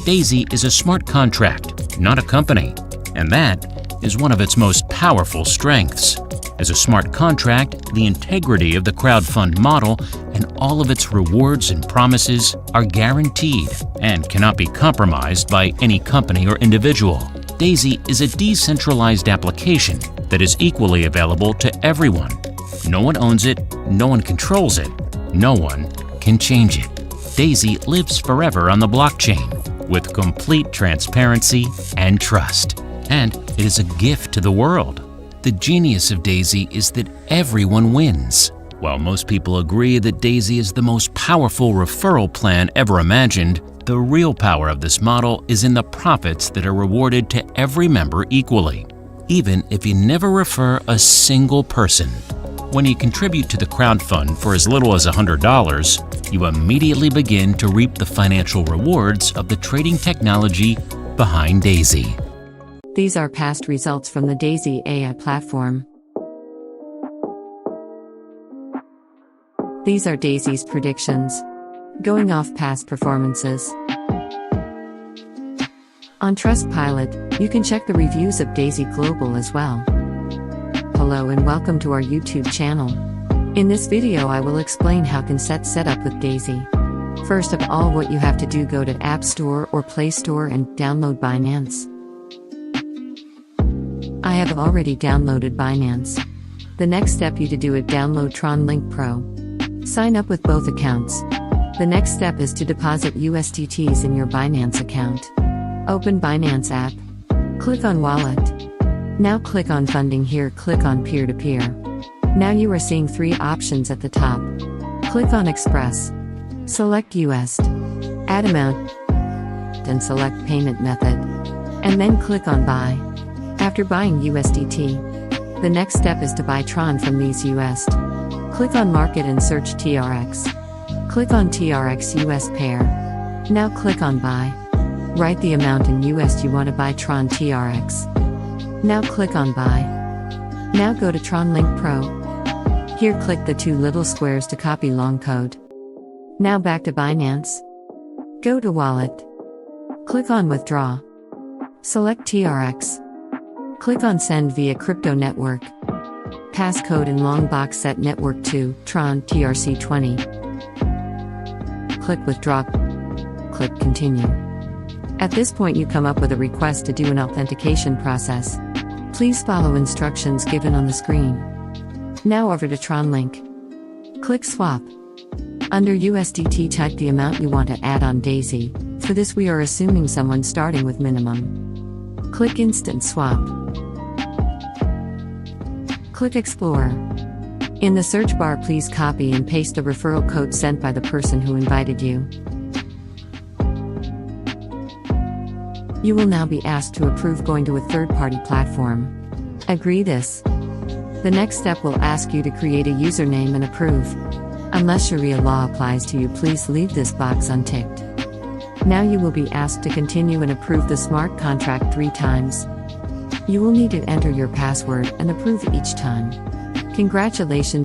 Daisy is a smart contract, not a company, and that is one of its most powerful strengths. As a smart contract, the integrity of the crowdfund model and all of its rewards and promises are guaranteed and cannot be compromised by any company or individual. Daisy is a decentralized application that is equally available to everyone. No one owns it, no one controls it, no one can change it. Daisy lives forever on the blockchain with complete transparency and trust. And it is a gift to the world. The genius of Daisy is that everyone wins. While most people agree that Daisy is the most powerful referral plan ever imagined, the real power of this model is in the profits that are rewarded to every member equally, even if you never refer a single person. When you contribute to the crowdfund for as little as $100, you immediately begin to reap the financial rewards of the trading technology behind Daisy. These are past results from the Daisy AI platform. These are Daisy's predictions, going off past performances. On Trustpilot, you can check the reviews of Daisy Global as well. Hello and welcome to our YouTube channel. In this video I will explain how can set up with Daisy. First of all, what you have to do, go to App Store or Play Store and download Binance. I have already downloaded Binance. The next step you to do is download Tron Link Pro. Sign up with both accounts. The next step is to deposit USDTs in your Binance account. Open Binance app. Click on Wallet. Now click on Funding. Here click on Peer-to-Peer. Now you are seeing three options at the top. Click on Express. Select USD. Add amount. Then select Payment Method. And then click on Buy. After buying USDT, the next step is to buy Tron from these USD. Click on Market and search TRX. Click on TRX US pair. Now click on Buy. Write the amount in USD you want to buy Tron TRX. Now click on Buy. Now go to Tron Link Pro. Here click the two little squares to copy long code. Now back to Binance. Go to Wallet. Click on Withdraw. Select TRX. Click on Send via Crypto Network. Passcode in long box set network to Tron TRC20. Click Withdraw. Click Continue. At this point you come up with a request to do an authentication process. Please follow instructions given on the screen. Now over to Tron Link. Click Swap. Under USDT type the amount you want to add on Daisy. For this we are assuming someone starting with minimum. Click Instant Swap. Click Explore. In the search bar please copy and paste the referral code sent by the person who invited you. You will now be asked to approve going to a third-party platform. Agree this. The next step will ask you to create a username and approve. Unless Sharia law applies to you, please leave this box unticked. Now you will be asked to continue and approve the smart contract 3 times. You will need to enter your password and approve each time. Congratulations.